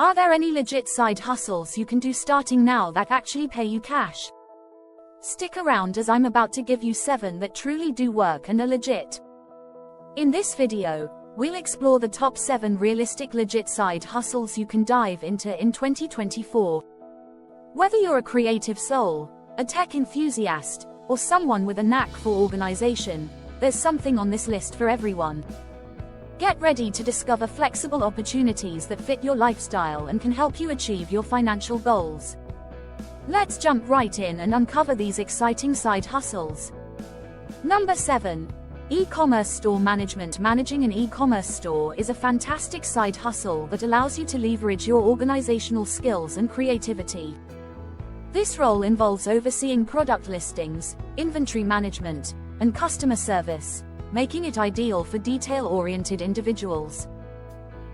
Are there any legit side hustles you can do starting now that actually pay you cash? Stick around as I'm about to give you 7 that truly do work and are legit. In this video, we'll explore the top 7 realistic legit side hustles you can dive into in 2024. Whether you're a creative soul, a tech enthusiast, or someone with a knack for organization, there's something on this list for everyone. Get ready to discover flexible opportunities that fit your lifestyle and can help you achieve your financial goals. Let's jump right in and uncover these exciting side hustles. Number 7. E-commerce store management. Managing an e-commerce store is a fantastic side hustle that allows you to leverage your organizational skills and creativity. This role involves overseeing product listings, inventory management, and customer service, making it ideal for detail-oriented individuals.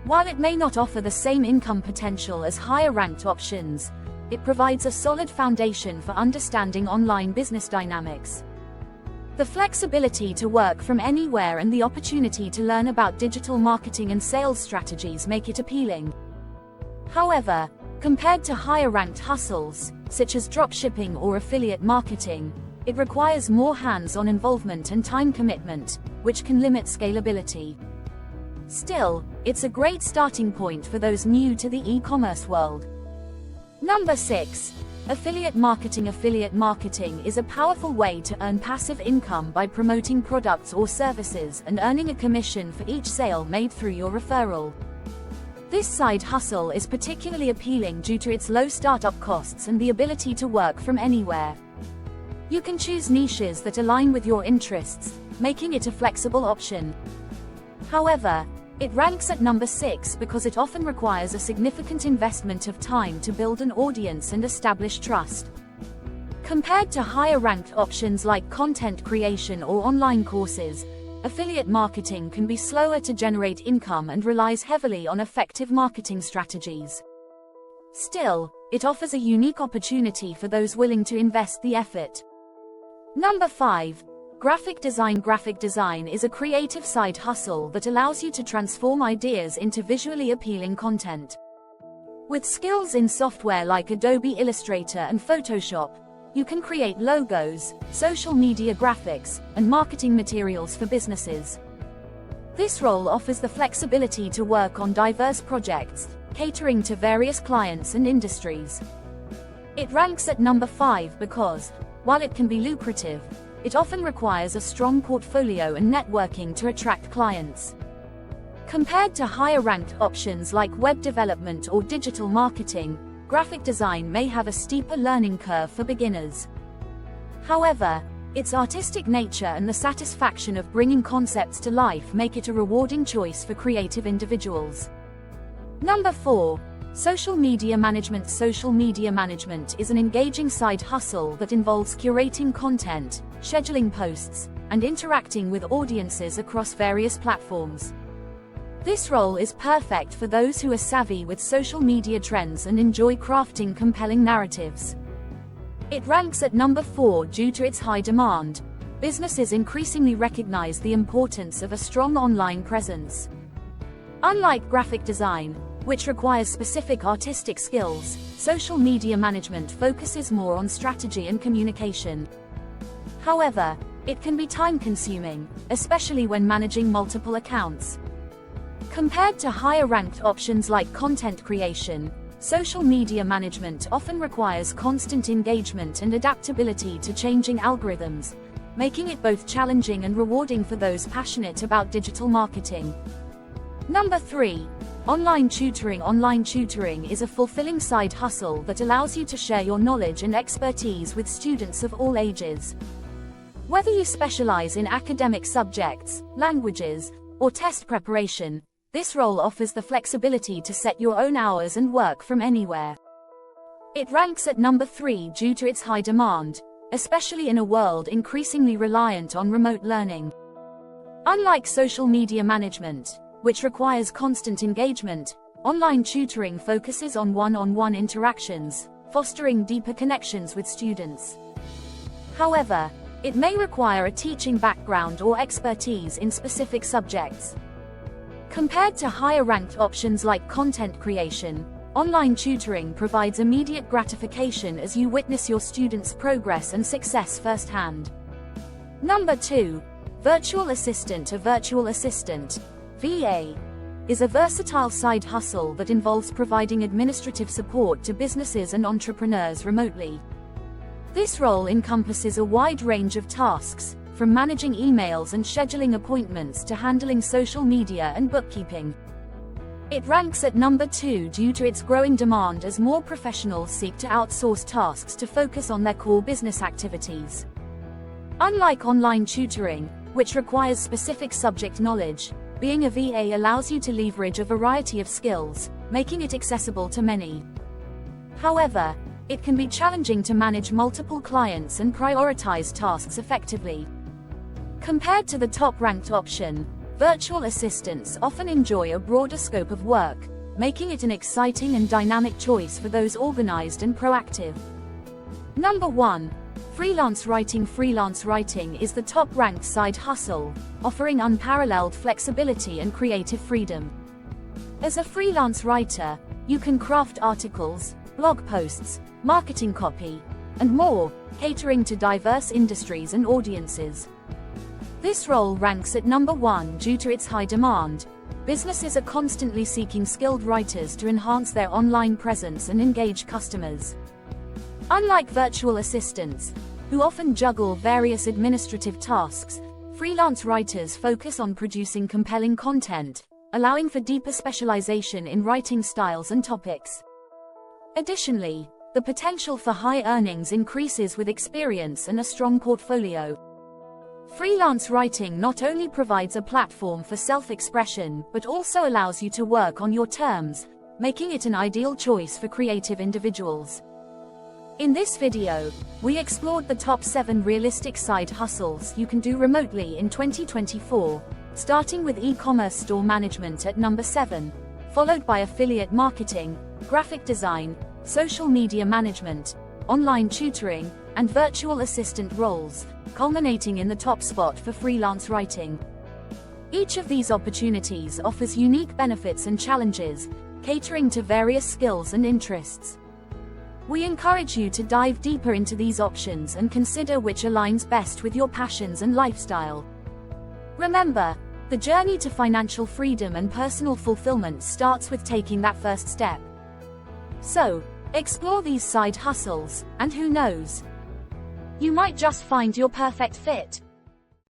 While it may not offer the same income potential as higher-ranked options, it provides a solid foundation for understanding online business dynamics. The flexibility to work from anywhere and the opportunity to learn about digital marketing and sales strategies make it appealing. However, compared to higher-ranked hustles, such as dropshipping or affiliate marketing, it requires more hands-on involvement and time commitment, which can limit scalability. Still, it's a great starting point for those new to the e-commerce world. Number 6. Affiliate marketing. Affiliate marketing is a powerful way to earn passive income by promoting products or services and earning a commission for each sale made through your referral. This side hustle is particularly appealing due to its low startup costs and the ability to work from anywhere. You can choose niches that align with your interests, making it a flexible option. However, it ranks at number 6 because it often requires a significant investment of time to build an audience and establish trust. Compared to higher-ranked options like content creation or online courses, affiliate marketing can be slower to generate income and relies heavily on effective marketing strategies. Still, it offers a unique opportunity for those willing to invest the effort. Number 5. Graphic design. Graphic design is a creative side hustle that allows you to transform ideas into visually appealing content. With skills in software like Adobe Illustrator and Photoshop, you can create logos, social media graphics, and marketing materials for businesses. This role offers the flexibility to work on diverse projects, catering to various clients and industries. It ranks at number 5 because, while it can be lucrative, it often requires a strong portfolio and networking to attract clients. Compared to higher-ranked options like web development or digital marketing, graphic design may have a steeper learning curve for beginners. However, its artistic nature and the satisfaction of bringing concepts to life make it a rewarding choice for creative individuals. Number 4. Social media management. Social media management is an engaging side hustle that involves curating content, scheduling posts, and interacting with audiences across various platforms. This role is perfect for those who are savvy with social media trends and enjoy crafting compelling narratives. It ranks at number 4 due to its high demand. Businesses increasingly recognize the importance of a strong online presence. Unlike graphic design, which requires specific artistic skills, social media management focuses more on strategy and communication. However, it can be time-consuming, especially when managing multiple accounts. Compared to higher-ranked options like content creation, social media management often requires constant engagement and adaptability to changing algorithms, making it both challenging and rewarding for those passionate about digital marketing. Number 3. Online tutoring. Online tutoring is a fulfilling side hustle that allows you to share your knowledge and expertise with students of all ages. Whether you specialize in academic subjects, languages, or test preparation, this role offers the flexibility to set your own hours and work from anywhere. It ranks at number 3 due to its high demand, especially in a world increasingly reliant on remote learning. Unlike social media management, which requires constant engagement, online tutoring focuses on one-on-one interactions, fostering deeper connections with students. However, it may require a teaching background or expertise in specific subjects. Compared to higher-ranked options like content creation, Online tutoring provides immediate gratification as you witness your students' progress and success firsthand. Number 2. Virtual assistant. A virtual assistant, VA, is a versatile side hustle that involves providing administrative support to businesses and entrepreneurs remotely. This role encompasses a wide range of tasks, from managing emails and scheduling appointments to handling social media and bookkeeping. It ranks at number 2 due to its growing demand as more professionals seek to outsource tasks to focus on their core business activities. Unlike online tutoring, which requires specific subject knowledge, being a VA allows you to leverage a variety of skills, making it accessible to many. However, it can be challenging to manage multiple clients and prioritize tasks effectively. Compared to the top-ranked option, virtual assistants often enjoy a broader scope of work, making it an exciting and dynamic choice for those organized and proactive. Number 1. Freelance writing. Freelance writing is the top-ranked side hustle, offering unparalleled flexibility and creative freedom. As a freelance writer, you can craft articles, blog posts, marketing copy, and more, catering to diverse industries and audiences. This role ranks at number 1 due to its high demand. Businesses are constantly seeking skilled writers to enhance their online presence and engage customers. Unlike virtual assistants, who often juggle various administrative tasks, freelance writers focus on producing compelling content, allowing for deeper specialization in writing styles and topics. Additionally, the potential for high earnings increases with experience and a strong portfolio. Freelance writing not only provides a platform for self-expression, but also allows you to work on your terms, making it an ideal choice for creative individuals. In this video, we explored the top 7 realistic side hustles you can do remotely in 2024, starting with e-commerce store management at number 7, followed by affiliate marketing, graphic design, social media management, online tutoring, and virtual assistant roles, culminating in the top spot for freelance writing. Each of these opportunities offers unique benefits and challenges, catering to various skills and interests. We encourage you to dive deeper into these options and consider which aligns best with your passions and lifestyle. Remember, the journey to financial freedom and personal fulfillment starts with taking that first step. So, explore these side hustles, and who knows, you might just find your perfect fit.